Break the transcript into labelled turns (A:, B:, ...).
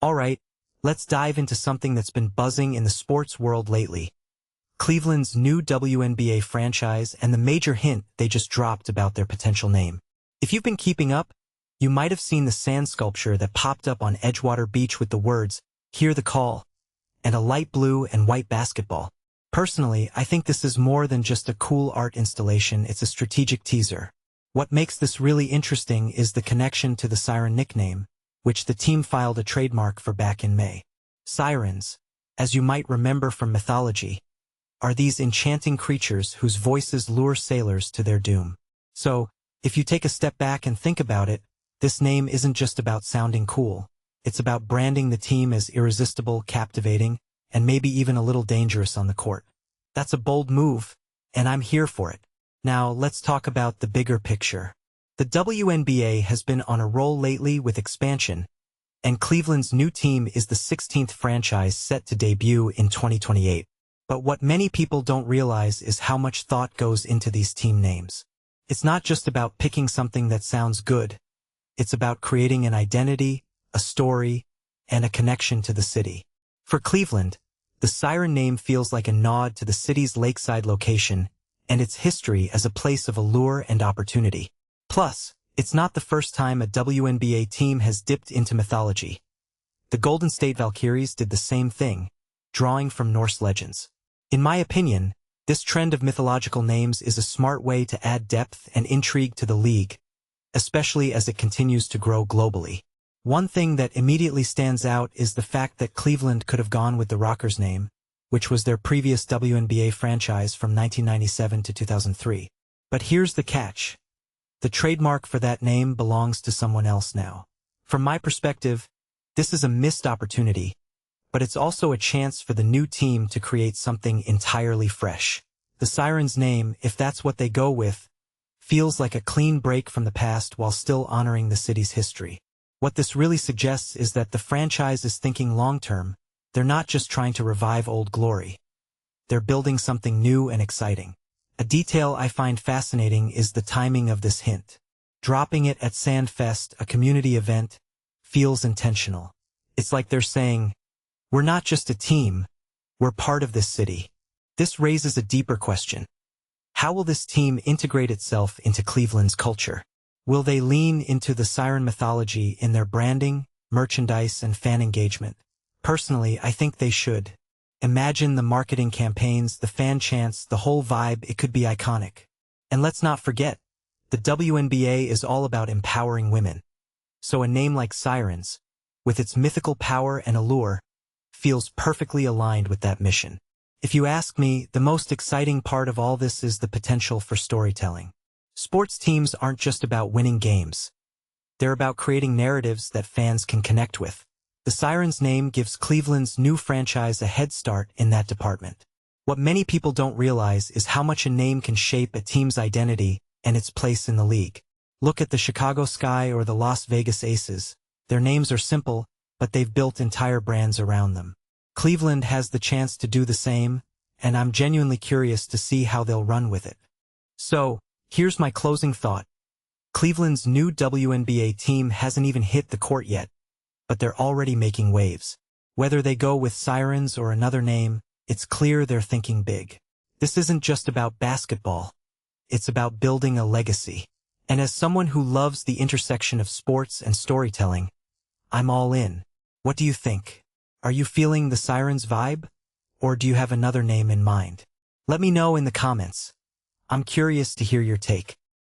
A: Alright, let's dive into something that's been buzzing in the sports world lately. Cleveland's new WNBA franchise and the major hint they just dropped about their potential name. If you've been keeping up, you might have seen the sand sculpture that popped up on Edgewater Beach with the words, "Hear the call," and a light blue and white basketball. Personally, I think this is more than just a cool art installation, it's a strategic teaser. What makes this really interesting is the connection to the Siren nickname, which the team filed a trademark for back in May. Sirens, as you might remember from mythology, are these enchanting creatures whose voices lure sailors to their doom. So, if you take a step back and think about it, this name isn't just about sounding cool. It's about branding the team as irresistible, captivating, and maybe even a little dangerous on the court. That's a bold move, and I'm here for it. Now, let's talk about the bigger picture. The WNBA has been on a roll lately with expansion, and Cleveland's new team is the 16th franchise set to debut in 2028. But what many people don't realize is how much thought goes into these team names. It's not just about picking something that sounds good. It's about creating an identity, a story, and a connection to the city. For Cleveland, the Siren name feels like a nod to the city's lakeside location and its history as a place of allure and opportunity. Plus, it's not the first time a WNBA team has dipped into mythology. The Golden State Valkyries did the same thing, drawing from Norse legends. In my opinion, this trend of mythological names is a smart way to add depth and intrigue to the league, especially as it continues to grow globally. One thing that immediately stands out is the fact that Cleveland could have gone with the Rockers name, which was their previous WNBA franchise from 1997 to 2003. But here's the catch. The trademark for that name belongs to someone else now. From my perspective, this is a missed opportunity, but it's also a chance for the new team to create something entirely fresh. The Sirens name, if that's what they go with, feels like a clean break from the past while still honoring the city's history. What this really suggests is that the franchise is thinking long-term. They're not just trying to revive old glory. They're building something new and exciting. A detail I find fascinating is the timing of this hint. Dropping it at Sandfest, a community event, feels intentional. It's like they're saying, we're not just a team, we're part of this city. This raises a deeper question. How will this team integrate itself into Cleveland's culture? Will they lean into the Siren mythology in their branding, merchandise, and fan engagement? Personally, I think they should. Imagine the marketing campaigns, the fan chants, the whole vibe, it could be iconic. And let's not forget, the WNBA is all about empowering women. So a name like Sirens, with its mythical power and allure, feels perfectly aligned with that mission. If you ask me, the most exciting part of all this is the potential for storytelling. Sports teams aren't just about winning games. They're about creating narratives that fans can connect with. The Sirens name gives Cleveland's new franchise a head start in that department. What many people don't realize is how much a name can shape a team's identity and its place in the league. Look at the Chicago Sky or the Las Vegas Aces. Their names are simple, but they've built entire brands around them. Cleveland has the chance to do the same, and I'm genuinely curious to see how they'll run with it. So, here's my closing thought. Cleveland's new WNBA team hasn't even hit the court yet, but they're already making waves. Whether they go with Sirens or another name, it's clear they're thinking big. This isn't just about basketball. It's about building a legacy. And as someone who loves the intersection of sports and storytelling, I'm all in. What do you think? Are you feeling the Sirens vibe? Or do you have another name in mind? Let me know in the comments. I'm curious to hear your take.